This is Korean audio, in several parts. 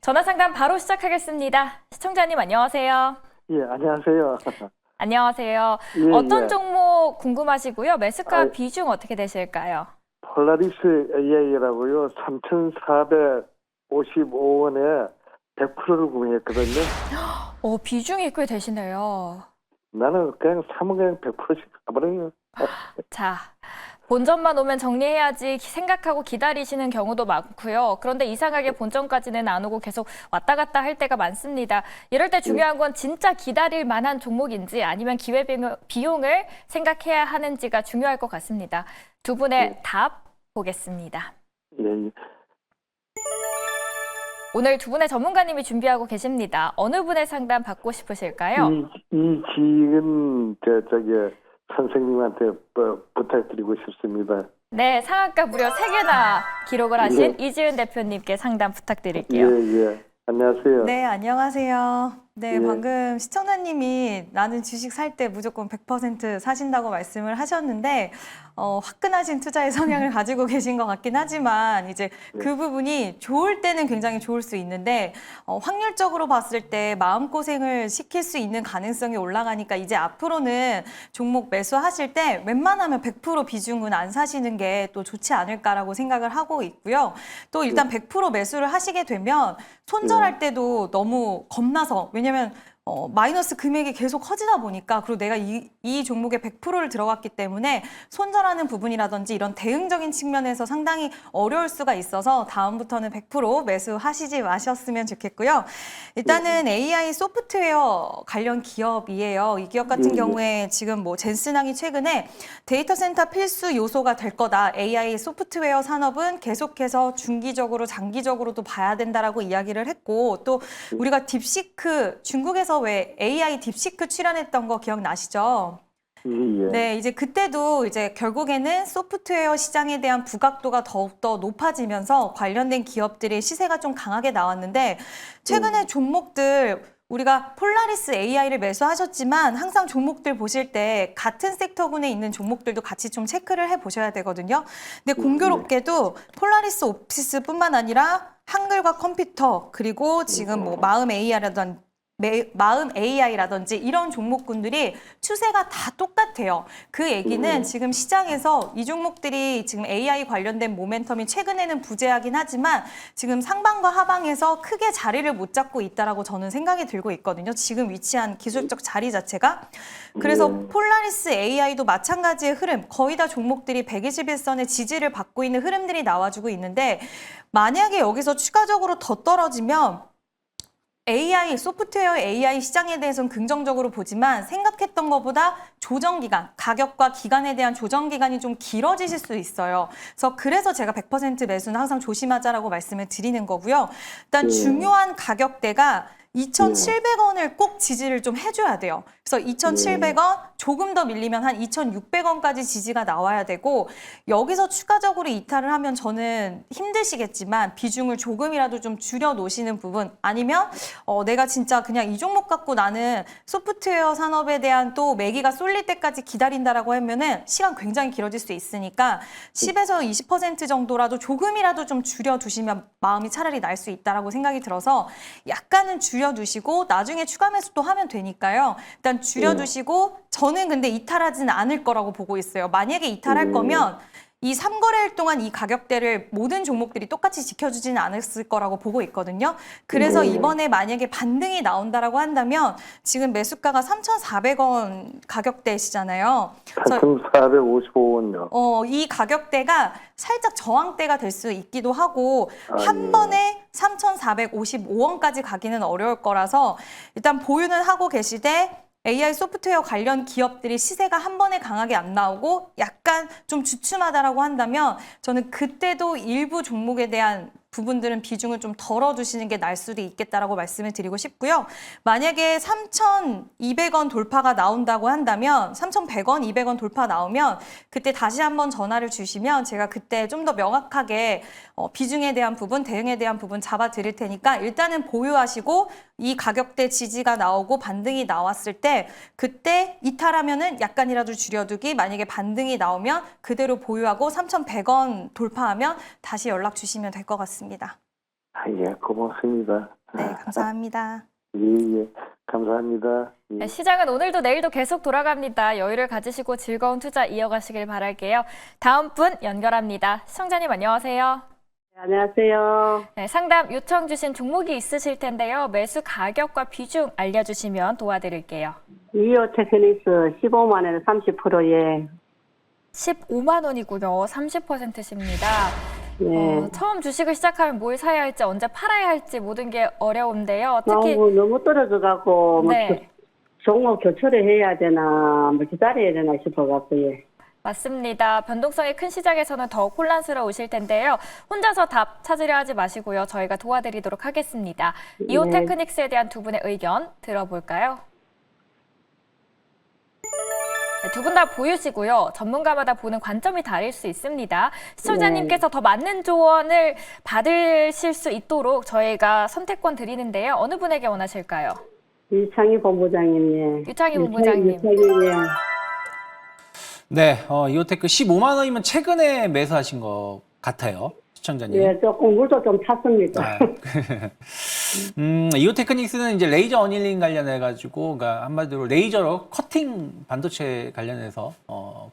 전화 상담 바로 시작하겠습니다. 시청자님 안녕하세요. 예, 안녕하세요. 안녕하세요. 예, 어떤 예. 종목 궁금하시고요? 매수가 아, 비중 어떻게 되실까요? 폴라리스 AI라고요. 3,455원에 100%를 구매했거든요. 비중이 꽤 되시네요. 나는 그냥 사면 그냥 100%씩 가버려요. 자, 본전만 오면 정리해야지 생각하고 기다리시는 경우도 많고요. 그런데 이상하게 본전까지는 안 오고 계속 왔다 갔다 할 때가 많습니다. 이럴 때 중요한 건 진짜 기다릴 만한 종목인지 아니면 기회비용을 생각해야 하는지가 중요할 것 같습니다. 두 분의 답 보겠습니다. 예, 예. 오늘 두 분의 전문가님이 준비하고 계십니다. 어느 분의 상담 받고 싶으실까요? 이 지금 저기 선생님한테 부탁드리고 싶습니다. 네, 상한가 무려 3개나 기록을 하신 이지은 대표님께 상담 예, 부탁드릴게요. 예. 안녕하세요. 네, 안녕하세요. 네, 예. 방금 시청자님이 나는 주식 살 때 무조건 100% 사신다고 말씀을 하셨는데, 화끈하신 투자의 성향을 가지고 계신 것 같긴 하지만, 이제 그 부분이 좋을 때는 굉장히 좋을 수 있는데, 확률적으로 봤을 때 마음고생을 시킬 수 있는 가능성이 올라가니까 이제 앞으로는 종목 매수하실 때 웬만하면 100% 비중은 안 사시는 게 또 좋지 않을까라고 생각을 하고 있고요. 또 일단 100% 매수를 하시게 되면 손절할 때도 너무 겁나서, 왜냐면 마이너스 금액이 계속 커지다 보니까, 그리고 내가 이 종목에 100%를 들어갔기 때문에 손절하는 부분이라든지 이런 대응적인 측면에서 상당히 어려울 수가 있어서 다음부터는 100% 매수하시지 마셨으면 좋겠고요. 일단은 AI 소프트웨어 관련 기업이에요. 이 기업 같은 경우에 지금 뭐 젠슨항이 최근에 데이터 센터 필수 요소가 될 거다. AI 소프트웨어 산업은 계속해서 중기적으로 장기적으로도 봐야 된다라고 이야기를 했고, 또 우리가 딥시크, 중국에서 왜 AI 딥시크 출연했던 거 기억나시죠? 예. 네, 이제 그때도 이제 결국에는 소프트웨어 시장에 대한 부각도가 더욱더 높아지면서 관련된 기업들의 시세가 좀 강하게 나왔는데, 최근에 종목들 우리가 폴라리스 AI를 매수하셨지만 항상 종목들 보실 때 같은 섹터군에 있는 종목들도 같이 좀 체크를 해 보셔야 되거든요. 근데 공교롭게도 폴라리스 오피스뿐만 아니라 한글과 컴퓨터, 그리고 지금 뭐 마음 AI라든지 이런 종목군들이 추세가 다 똑같아요. 그 얘기는 지금 시장에서 이 종목들이 지금 AI 관련된 모멘텀이 최근에는 부재하긴 하지만 지금 상방과 하방에서 크게 자리를 못 잡고 있다라고 저는 생각이 들고 있거든요. 지금 위치한 기술적 자리 자체가. 그래서 폴라리스 AI도 마찬가지의 흐름, 거의 다 종목들이 121선의 지지를 받고 있는 흐름들이 나와주고 있는데, 만약에 여기서 추가적으로 더 떨어지면 AI, 소프트웨어 AI 시장에 대해서는 긍정적으로 보지만 생각했던 것보다 조정기간, 가격과 기간에 대한 조정기간이 좀 길어지실 수 있어요. 그래서 제가 100% 매수는 항상 조심하자라고 말씀을 드리는 거고요. 일단 중요한 가격대가 2,700원을 꼭 지지를 좀 해줘야 돼요. 그래서 2,700원, 조금 더 밀리면 한 2,600원까지 지지가 나와야 되고, 여기서 추가적으로 이탈을 하면 저는 힘드시겠지만 비중을 조금이라도 좀 줄여 놓으시는 부분, 아니면 내가 진짜 그냥 이 종목 갖고 나는 소프트웨어 산업에 대한 또 매기가 쏠릴 때까지 기다린다라고 하면은 시간 굉장히 길어질 수 있으니까 10에서 20% 정도라도 조금이라도 좀 줄여 두시면 마음이 차라리 날 수 있다라고 생각이 들어서 약간은 줄여두시고 나중에 추가 매수 또 하면 되니까요. 일단 줄여두시고, 저는 근데 이탈하지는 않을 거라고 보고 있어요. 만약에 이탈할 거면 이 3거래일 동안 이 가격대를 모든 종목들이 똑같이 지켜주지는 않았을 거라고 보고 있거든요. 그래서 이번에 만약에 반등이 나온다라고 한다면 지금 매수가가 3,400원 가격대시잖아요. 3,455원요. 이 가격대가 살짝 저항대가 될 수 있기도 하고, 한 번에 3,455원까지 가기는 어려울 거라서 일단 보유는 하고 계시되, AI 소프트웨어 관련 기업들이 시세가 한 번에 강하게 안 나오고 약간 좀 주춤하다라고 한다면 저는 그때도 일부 종목에 대한 부분들은 비중을 좀 덜어두시는 게 나을 수도 있겠다라고 말씀을 드리고 싶고요. 만약에 3,200원 돌파가 나온다고 한다면, 3,100원, 200원 돌파 나오면 그때 다시 한번 전화를 주시면 제가 그때 좀 더 명확하게 비중에 대한 부분, 대응에 대한 부분 잡아 드릴 테니까 일단은 보유하시고, 이 가격대 지지가 나오고 반등이 나왔을 때 그때 이탈하면은 약간이라도 줄여두기, 만약에 반등이 나오면 그대로 보유하고 3,100원 돌파하면 다시 연락 주시면 될 것 같습니다. 예, 고맙습니다. 네, 감사합니다. 예, 감사합니다. 예. 네, 시장은 오늘도 내일도 계속 돌아갑니다. 여유를 가지시고 즐거운 투자 이어가시길 바랄게요. 다음 분 연결합니다. 시청자님 안녕하세요. 안녕하세요. 네, 상담 요청 주신 종목이 있으실 텐데요. 매수 가격과 비중 알려주시면 도와드릴게요. 이오 테크닉스 15만 원에 30%예. 15만 원이고요. 30%십니다. 네. 처음 주식을 시작하면 뭘 사야 할지 언제 팔아야 할지 모든 게 어려운데요. 특히 너무 떨어져 갖고 네. 종목 교체를 해야 되나 뭐 기다려야 되나 싶어 갖고 예. 맞습니다. 변동성이 큰 시장에서는 더욱 혼란스러우실 텐데요. 혼자서 답 찾으려 하지 마시고요. 저희가 도와드리도록 하겠습니다. 이오 네. 테크닉스에 대한 두 분의 의견 들어볼까요? 네, 두 분 다 보유시고요. 전문가마다 보는 관점이 다를 수 있습니다. 시청자님께서 더 맞는 조언을 받으실 수 있도록 저희가 선택권 드리는데요. 어느 분에게 원하실까요? 유창희 본부장님 예. 유창희 본부장님. 유창희, 예. 네, 이오테크 15만 원이면 최근에 매수하신 것 같아요, 시청자님. 예, 조금 물도 좀 탔습니다. 아, 이오테크닉스는 이제 레이저 어닐링 관련해가지고, 그러니까 한마디로 레이저로 커팅 반도체 관련해서,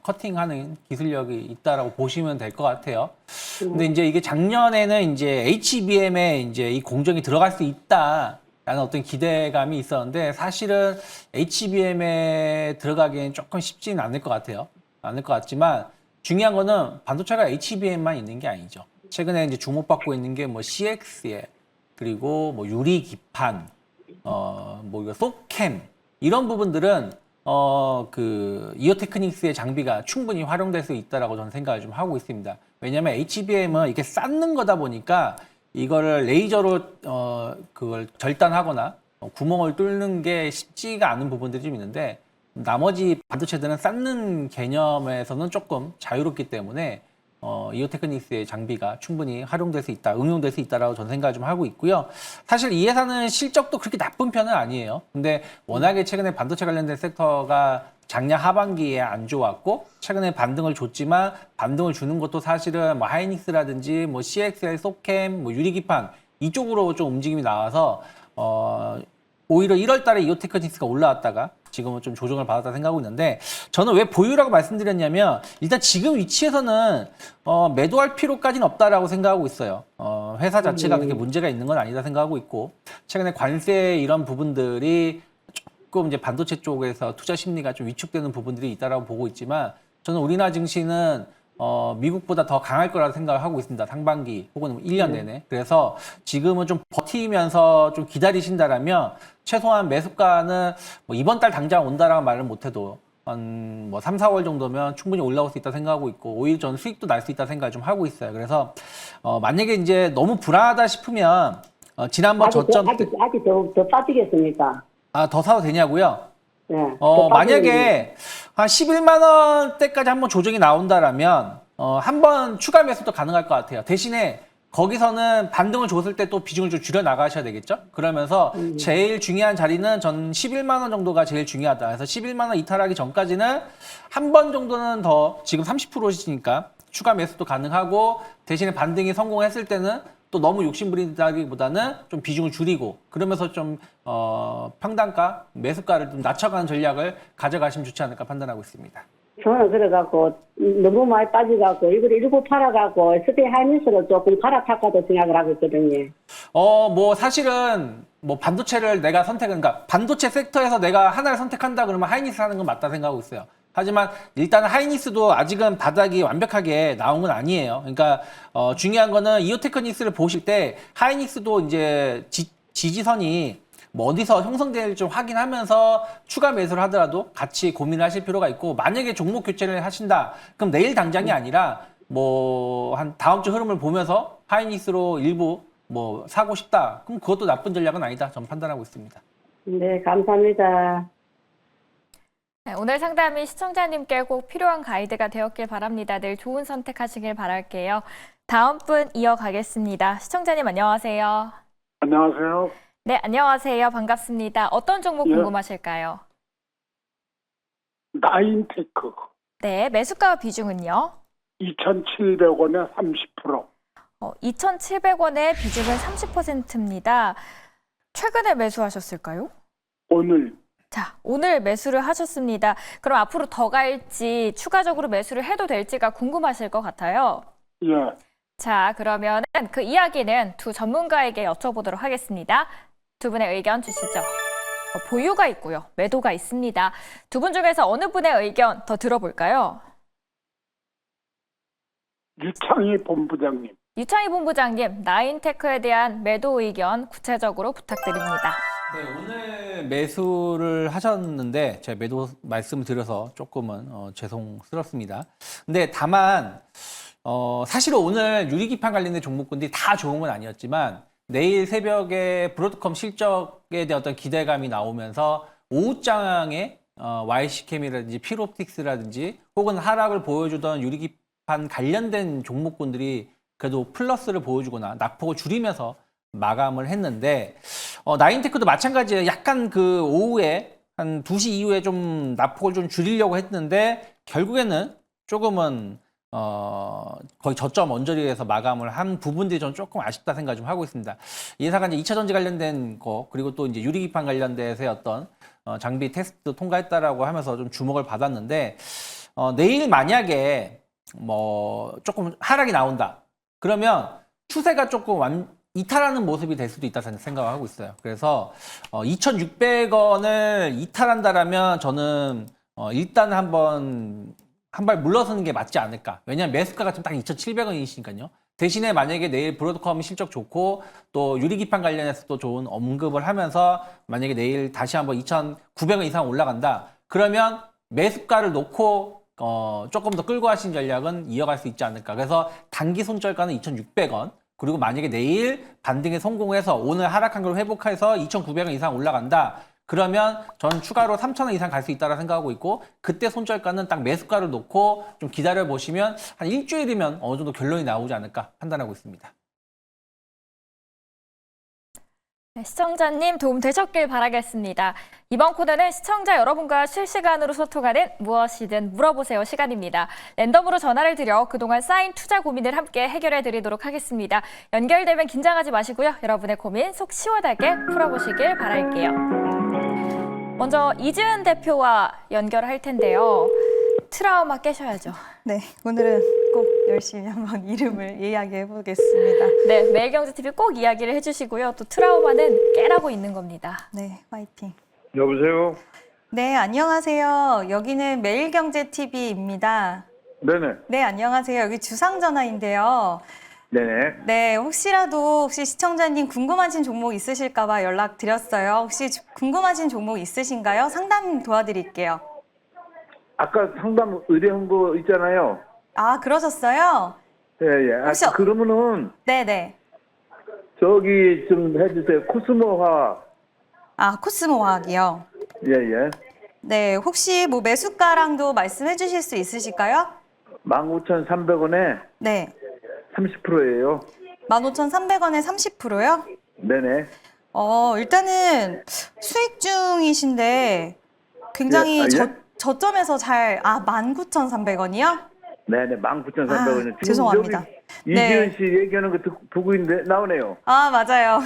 커팅하는 기술력이 있다라고 보시면 될 것 같아요. 근데 이제 이게 작년에는 이제 HBM에 이제 이 공정이 들어갈 수 있다. 라는 어떤 기대감이 있었는데, 사실은 HBM에 들어가기엔 조금 쉽지는 않을 것 같아요. 않을 것 같지만, 중요한 거는 반도체가 HBM만 있는 게 아니죠. 최근에 이제 주목받고 있는 게 뭐 CX에, 그리고 뭐 유리 기판, 뭐 이거 소캠, 이런 부분들은, 그, 이오테크닉스의 장비가 충분히 활용될 수 있다라고 저는 생각을 좀 하고 있습니다. 왜냐면 HBM은 이렇게 쌓는 거다 보니까 이거를 레이저로, 그걸 절단하거나 구멍을 뚫는 게 쉽지가 않은 부분들이 좀 있는데, 나머지 반도체들은 쌓는 개념에서는 조금 자유롭기 때문에 이오테크닉스의 장비가 충분히 활용될 수 있다, 응용될 수 있다라고 저는 생각을 좀 하고 있고요. 사실 이 회사는 실적도 그렇게 나쁜 편은 아니에요. 근데 워낙에 최근에 반도체 관련된 섹터가 작년 하반기에 안 좋았고 최근에 반등을 줬지만 반등을 주는 것도 사실은 뭐 하이닉스라든지 뭐 CXL, 소캠, 뭐 유리기판 이쪽으로 좀 움직임이 나와서 오히려 1월 달에 이오테크닉스가 올라왔다가 지금은 좀 조정을 받았다 생각하고 있는데 저는 왜 보유라고 말씀드렸냐면 일단 지금 위치에서는 매도할 필요까지는 없다라고 생각하고 있어요. 회사 자체가 그렇게 문제가 있는 건 아니다 생각하고 있고 최근에 관세 이런 부분들이 조금 이제 반도체 쪽에서 투자 심리가 좀 위축되는 부분들이 있다라고 보고 있지만 저는 우리나라 증시는 미국보다 더 강할 거라고 생각을 하고 있습니다. 상반기 혹은 1년 내내. 그래서 지금은 좀 버티면서 좀 기다리신다라면 최소한 매수가는 뭐 이번 달 당장 온다라고 말을 못해도 한 뭐 3, 4월 정도면 충분히 올라올 수 있다 생각하고 있고 오히려 저는 수익도 날 수 있다 생각을 좀 하고 있어요. 그래서 만약에 이제 너무 불안하다 싶으면 지난번 저점 때 아직 더 빠지겠습니까? 더 사도 되냐고요? 네. 만약에 한 11만 원대까지 한번 조정이 나온다라면 한번 추가 매수도 가능할 것 같아요. 대신에 거기서는 반등을 줬을 때 또 비중을 좀 줄여 나가셔야 되겠죠? 그러면서 제일 중요한 자리는 전 11만 원 정도가 제일 중요하다. 그래서 11만 원 이탈하기 전까지는 한 번 정도는 더 지금 30%시니까 추가 매수도 가능하고 대신에 반등이 성공했을 때는 또 너무 욕심부린다기보다는 좀 비중을 줄이고 그러면서 좀 평단가, 매수가를 좀 낮춰가는 전략을 가져가시면 좋지 않을까 판단하고 있습니다. 저는 그래갖고 너무 많이 빠져갖고 이걸 일부 팔아갖고 스테이 하이닉스로 조금 갈아탈까도 생각을 하고 있거든요. 뭐 사실은 뭐 반도체를 내가 그러니까 반도체 섹터에서 내가 하나를 선택한다 그러면 하이닉스 하는 건 맞다 생각하고 있어요. 하지만 일단 하이닉스도 아직은 바닥이 완벽하게 나온 건 아니에요. 그러니까 중요한 거는 이오테크닉스를 보실 때 하이닉스도 이제 지지선이 뭐 어디서 형성될지 좀 확인하면서 추가 매수를 하더라도 같이 고민을 하실 필요가 있고 만약에 종목 교체를 하신다 그럼 내일 당장이 아니라 뭐 한 다음 주 흐름을 보면서 하이닉스로 일부 뭐 사고 싶다 그럼 그것도 나쁜 전략은 아니다 저는 판단하고 있습니다. 네, 감사합니다. 네, 오늘 상담이 시청자님께 꼭 필요한 가이드가 되었길 바랍니다. 늘 좋은 선택하시길 바랄게요. 다음 분 이어가겠습니다. 시청자님 안녕하세요. 안녕하세요. 네, 안녕하세요. 반갑습니다. 어떤 종목 예. 궁금하실까요? 나인테크 네, 매수가 비중은요? 2,700원에 30%. 2,700원의 비중은 30%입니다. 최근에 매수하셨을까요? 오늘 자, 오늘 매수를 하셨습니다. 그럼 앞으로 더 갈지 추가적으로 매수를 해도 될지가 궁금하실 것 같아요. 예. 자, 그러면 그 이야기는 두 전문가에게 여쭤보도록 하겠습니다. 두 분의 의견 주시죠. 보유가 있고요. 매도가 있습니다. 두 분 중에서 어느 분의 의견 더 들어볼까요? 유창희 본부장님. 유창희 본부장님, 나인테크에 대한 매도 의견 구체적으로 부탁드립니다. 네, 오늘 매수를 하셨는데 제가 매도 말씀을 드려서 조금은 죄송스럽습니다. 근데 다만 사실 오늘 유리기판 관련된 종목군들이 다 좋은 건 아니었지만 내일 새벽에 브로드컴 실적에 대한 어떤 기대감이 나오면서 오후장에 YC캠이라든지 필옵틱스라든지 혹은 하락을 보여주던 유리기판 관련된 종목군들이 그래도 플러스를 보여주거나 낙폭을 줄이면서 마감을 했는데 나인테크도 마찬가지예요. 약간 그 오후에 한 2시 이후에 좀 낙폭을 좀 줄이려고 했는데 결국에는 조금은 거의 저점 언저리에서 마감을 한 부분들이 저는 조금 아쉽다 생각 좀 하고 있습니다. 예사가 이제 2차 전지 관련된 거 그리고 또 이제 유리기판 관련돼서의 어떤 장비 테스트 통과했다라고 하면서 좀 주목을 받았는데 내일 만약에 뭐 조금 하락이 나온다. 그러면 추세가 조금 이탈하는 모습이 될 수도 있다 생각을 하고 있어요. 그래서 2,600원을 이탈한다라면 저는 일단 한 발 물러서는 게 맞지 않을까. 왜냐하면 매수가가 지금 딱 2,700원이시니까요. 대신에 만약에 내일 브로드컴 실적 좋고 또 유리기판 관련해서 또 좋은 언급을 하면서 만약에 내일 다시 한번 2,900원 이상 올라간다. 그러면 매수가를 놓고 조금 더 끌고 가신 전략은 이어갈 수 있지 않을까. 그래서 단기 손절가는 2,600원. 그리고 만약에 내일 반등에 성공해서 오늘 하락한 걸 회복해서 2,900원 이상 올라간다. 그러면 전 추가로 3,000원 이상 갈 수 있다고 생각하고 있고 그때 손절가는 딱 매수가를 놓고 좀 기다려 보시면 한 일주일이면 어느 정도 결론이 나오지 않을까 판단하고 있습니다. 네, 시청자님 도움 되셨길 바라겠습니다. 이번 코너는 시청자 여러분과 실시간으로 소통하는 무엇이든 물어보세요 시간입니다. 랜덤으로 전화를 드려 그동안 쌓인 투자 고민을 함께 해결해 드리도록 하겠습니다. 연결되면 긴장하지 마시고요. 여러분의 고민 속 시원하게 풀어보시길 바랄게요. 먼저 이지은 대표와 연결할 텐데요. 트라우마 깨셔야죠. 네, 오늘은 꼭 열심히 한번 이름을 이야기해 보겠습니다. 네, 매일경제TV 꼭 이야기를 해주시고요. 또 트라우마는 깨라고 있는 겁니다. 네, 화이팅. 여보세요? 네, 안녕하세요. 여기는 매일경제TV입니다. 네네. 네, 안녕하세요. 여기 주상전화인데요. 네네. 네, 혹시 시청자님 궁금하신 종목 있으실까봐 연락드렸어요. 혹시 궁금하신 종목 있으신가요? 상담 도와드릴게요. 아까 상담 의뢰한 거 있잖아요. 아, 그러셨어요? 예, 예. 혹시 그러면은 네네. 저기 좀 해주세요. 코스모화학. 아, 코스모화학이요. 예, 예. 네, 혹시 뭐 매수가랑도 말씀해 주실 수 있으실까요? 19,300원에 네. 30%예요. 15,300원에 30%요? 네네. 일단은 수익 중이신데 굉장히 예, 예? 저점에서 19,300원이요? 네네. 19,300원이요. 아, 죄송합니다. 이지은 씨 얘기하는 거 보고 있는데 나오네요. 아, 맞아요.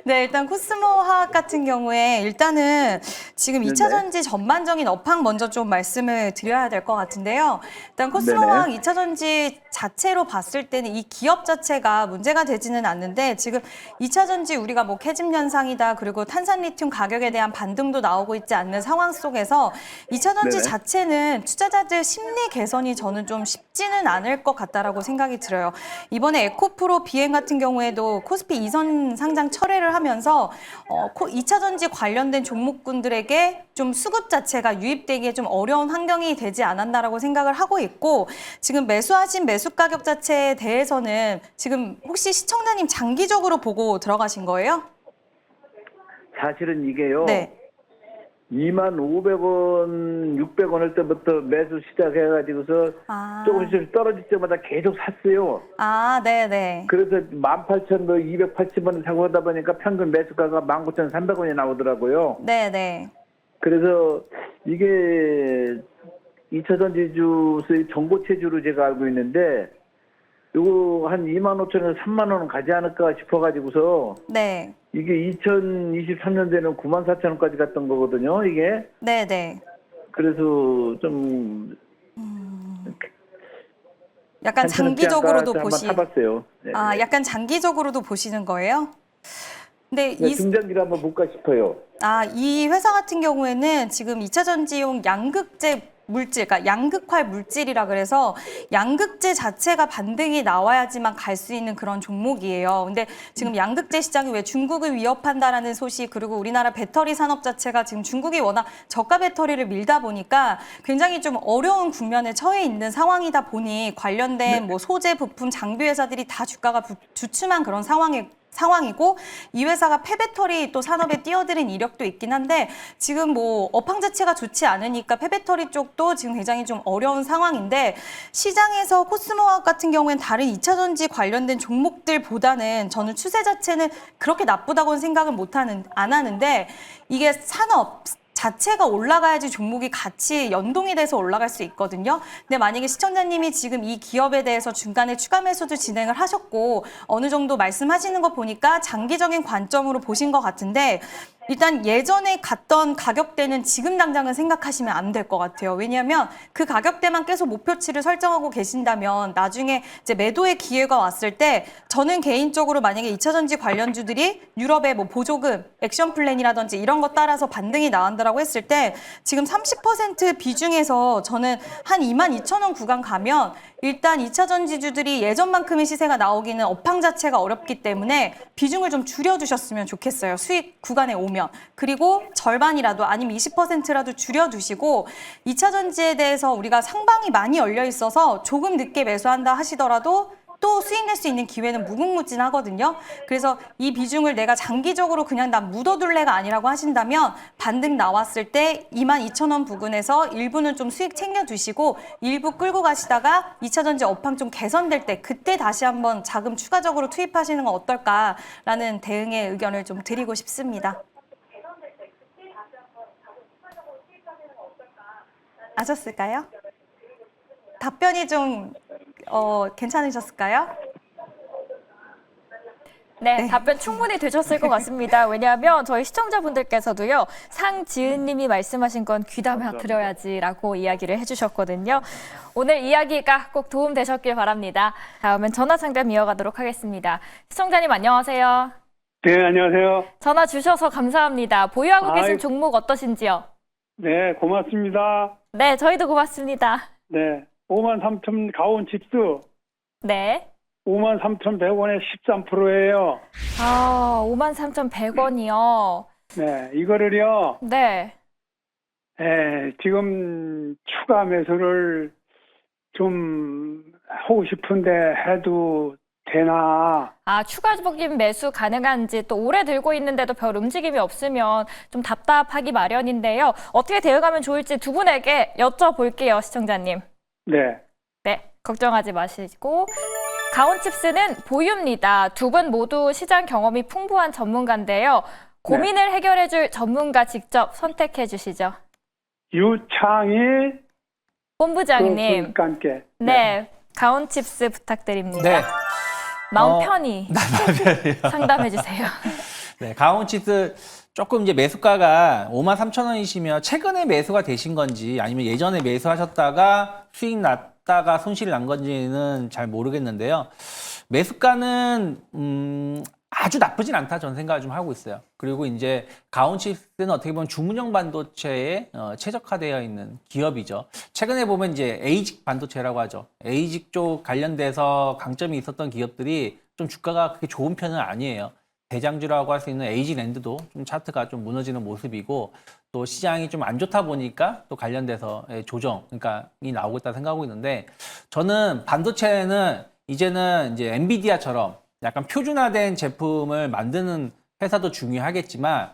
네, 일단 코스모화학 같은 경우에 일단은 지금 2차 전지 전반적인 업황 먼저 좀 말씀을 드려야 될 것 같은데요. 일단 코스모화학 2차 전지 자체로 봤을 때는 이 기업 자체가 문제가 되지는 않는데 지금 2차 전지 우리가 뭐 캐즘 현상이다 그리고 탄산 리튬 가격에 대한 반등도 나오고 있지 않는 상황 속에서 2차 전지 네네. 자체는 투자자들 심리 개선이 저는 좀 쉽지는 않을 것 같다라고 생각이 들어요. 이번에 에코프로 비행 같은 경우에도 코스피 2선 상장 철회를 하면서 2차 전지 관련된 종목군들에게 좀 수급 자체가 유입되기에 좀 어려운 환경이 되지 않았나라고 생각을 하고 있고 지금 매수하신 매수 가격 자체에 대해서는 지금 혹시 시청자님 장기적으로 보고 들어가신 거예요? 사실은 이게요. 네. 25,500원, 600원일 때부터 매수 시작해가지고서 조금씩 떨어질 때마다 계속 샀어요. 아, 네네. 그래서 18,280원을 사고 하다 보니까 평균 매수가가 19,300원이 나오더라고요. 네네. 그래서 이게 2차 전지주, 정보체주로 제가 알고 있는데 요거 한 25,000원에서 3만 원은 가지 않을까 싶어가지고서 네. 이게 2023년도에는 94,000원까지 갔던 거거든요. 이게 네네. 그래서 좀 약간 괜찮지 않을까 장기적으로도 해서 보시. 한번 타봤어요. 네. 아, 약간 장기적으로도 보시는 거예요? 근데 네, 중장기를 한번 볼까 싶어요. 이 회사 같은 경우에는 지금 2차 전지용 양극재 물질, 그러니까 양극활 물질이라 그래서 양극재 자체가 반등이 나와야지만 갈 수 있는 그런 종목이에요. 근데 지금 양극재 시장이 왜 중국을 위협한다라는 소식, 그리고 우리나라 배터리 산업 자체가 지금 중국이 워낙 저가 배터리를 밀다 보니까 굉장히 좀 어려운 국면에 처해 있는 상황이다 보니 관련된 뭐 소재, 부품, 장비 회사들이 다 주가가 주춤한 그런 상황이고 이 회사가 폐배터리 또 산업에 뛰어드는 이력도 있긴 한데 지금 뭐 업황 자체가 좋지 않으니까 폐배터리 쪽도 지금 굉장히 좀 어려운 상황인데 시장에서 코스모화학 같은 경우엔 다른 2차 전지 관련된 종목들보다는 저는 추세 자체는 그렇게 나쁘다고는 생각을 안 하는데 이게 산업 자체가 올라가야지 종목이 같이 연동이 돼서 올라갈 수 있거든요. 근데 만약에 시청자님이 지금 이 기업에 대해서 중간에 추가 매수도 진행을 하셨고 어느 정도 말씀하시는 거 보니까 장기적인 관점으로 보신 것 같은데 일단 예전에 갔던 가격대는 지금 당장은 생각하시면 안 될 것 같아요. 왜냐하면 그 가격대만 계속 목표치를 설정하고 계신다면 나중에 이제 매도의 기회가 왔을 때 저는 개인적으로 만약에 2차 전지 관련주들이 유럽의 뭐 보조금, 액션 플랜이라든지 이런 것 따라서 반등이 나온다라고 했을 때 지금 30% 비중에서 저는 한 22,000원 구간 가면 일단 2차 전지주들이 예전만큼의 시세가 나오기는 업황 자체가 어렵기 때문에 비중을 좀 줄여두셨으면 좋겠어요. 수익 구간에 오면. 그리고 절반이라도 아니면 20%라도 줄여두시고 2차 전지에 대해서 우리가 상방이 많이 열려 있어서 조금 늦게 매수한다 하시더라도 또 수익 낼 수 있는 기회는 무궁무진하거든요. 그래서 이 비중을 내가 장기적으로 그냥 난 묻어둘래가 아니라고 하신다면 반등 나왔을 때 22,000원 부근에서 일부는 좀 수익 챙겨두시고 일부 끌고 가시다가 2차 전지 업황 좀 개선될 때 그때 다시 한번 자금 추가적으로 투입하시는 건 어떨까라는 대응의 의견을 좀 드리고 싶습니다. 아셨을까요? 답변이 좀 괜찮으셨을까요? 네, 답변 충분히 되셨을 것 같습니다. 왜냐하면 저희 시청자분들께서도요, 상지은님이 말씀하신 건 귀담아 들어야지라고 이야기를 해주셨거든요. 오늘 이야기가 꼭 도움되셨길 바랍니다. 다음은 전화 상담 이어가도록 하겠습니다. 시청자님 안녕하세요. 네, 안녕하세요. 전화 주셔서 감사합니다. 보유하고 계신 아이. 종목 어떠신지요? 네, 고맙습니다. 네, 저희도 고맙습니다. 네, 53,000 가온 칩스 네. 53,100원에 13%예요. 53,100원이요. 네, 이거를요. 네. 지금 추가 매수를 좀 하고 싶은데 해도 되나? 추가적인 매수 가능한지 또 오래 들고 있는데도 별 움직임이 없으면 좀 답답하기 마련인데요. 어떻게 대응하면 좋을지 두 분에게 여쭤볼게요, 시청자님. 네. 네, 걱정하지 마시고. 가온칩스는 보유입니다. 두 분 모두 시장 경험이 풍부한 전문가인데요. 고민을 해결해줄 전문가 직접 선택해 주시죠. 유창희 본부장님. 함께. 네, 가온칩스 부탁드립니다. 네. 마음 편히 상담해 주세요. 네, 가온칩스 조금 이제 매수가가 53,000원이시면 최근에 매수가 되신 건지 아니면 예전에 매수하셨다가 수익 났다가 손실 난 건지는 잘 모르겠는데요. 매수가는 아주 나쁘진 않다 저는 생각을 좀 하고 있어요. 그리고 이제 가온칩스는 어떻게 보면 주문형 반도체에 최적화되어 있는 기업이죠. 최근에 보면 이제 에이직 반도체라고 하죠. 에이직 쪽 관련돼서 강점이 있었던 기업들이 좀 주가가 그렇게 좋은 편은 아니에요. 대장주라고 할 수 있는 에이지랜드도 좀 차트가 좀 무너지는 모습이고 또 시장이 좀 안 좋다 보니까 또 관련돼서 조정, 그러니까 이 나오고 있다 생각하고 있는데 저는 반도체는 이제는 이제 엔비디아처럼 약간 표준화된 제품을 만드는 회사도 중요하겠지만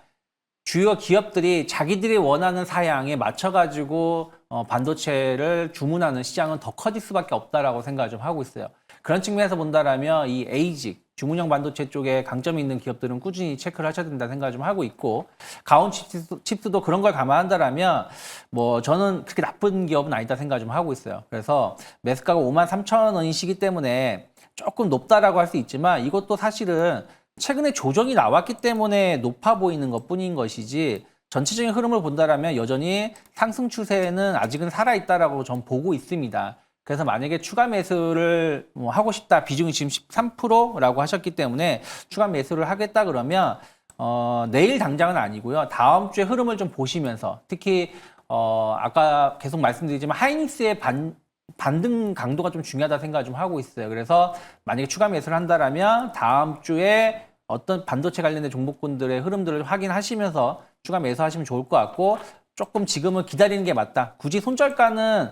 주요 기업들이 자기들이 원하는 사양에 맞춰가지고 반도체를 주문하는 시장은 더 커질 수밖에 없다라고 생각을 좀 하고 있어요. 그런 측면에서 본다라면 이 에이직 주문형 반도체 쪽에 강점이 있는 기업들은 꾸준히 체크를 하셔야 된다 생각을 좀 하고 있고 가온칩스도 그런 걸 감안한다라면 뭐 저는 그렇게 나쁜 기업은 아니다 생각을 좀 하고 있어요. 그래서 매수가가 53,000원이시기 때문에 조금 높다라고 할 수 있지만 이것도 사실은 최근에 조정이 나왔기 때문에 높아 보이는 것뿐인 것이지 전체적인 흐름을 본다라면 여전히 상승 추세는 아직은 살아있다라고 전 보고 있습니다. 그래서 만약에 추가 매수를 하고 싶다, 비중이 지금 13%라고 하셨기 때문에 추가 매수를 하겠다 그러면 내일 당장은 아니고요. 다음 주에 흐름을 좀 보시면서 특히 아까 계속 말씀드리지만 하이닉스의 반등 강도가 좀 중요하다 생각을 좀 하고 있어요. 그래서 만약에 추가 매수를 한다라면 다음 주에 어떤 반도체 관련된 종목군들의 흐름들을 확인하시면서 추가 매수하시면 좋을 것 같고 조금 지금은 기다리는 게 맞다. 굳이 손절가는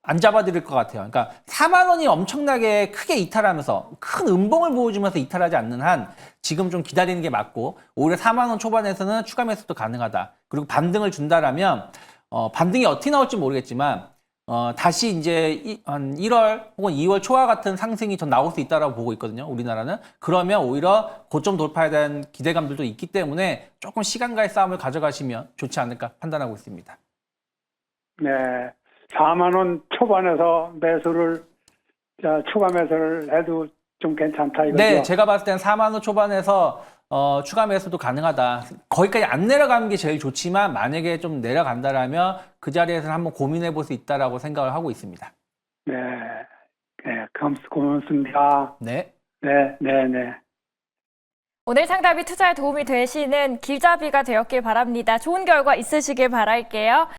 안 잡아드릴 것 같아요. 그러니까 4만 원이 엄청나게 크게 이탈하면서 큰 음봉을 보여주면서 이탈하지 않는 한 지금 좀 기다리는 게 맞고 오히려 4만 원 초반에서는 추가 매수도 가능하다. 그리고 반등을 준다라면 반등이 어떻게 나올지 모르겠지만 다시 이제 한 1월 혹은 2월 초와 같은 상승이 전 나올 수 있다라고 보고 있거든요. 우리나라는. 그러면 오히려 고점 돌파에 대한 기대감들도 있기 때문에 조금 시간과의 싸움을 가져가시면 좋지 않을까 판단하고 있습니다. 네. 4만 원 초반에서 추가 매수를 해도 좀 괜찮다 이거죠? 네, 제가 봤을 때는 4만 원 초반에서 추가 매수도 가능하다. 거기까지 안 내려가는 게 제일 좋지만 만약에 좀 내려간다라면 그 자리에서 한번 고민해 볼 수 있다라고 생각을 하고 있습니다. 네. 네, 고맙습니다. 네. 네. 오늘 상담이 투자에 도움이 되시는 길잡이가 되었길 바랍니다. 좋은 결과 있으시길 바랄게요.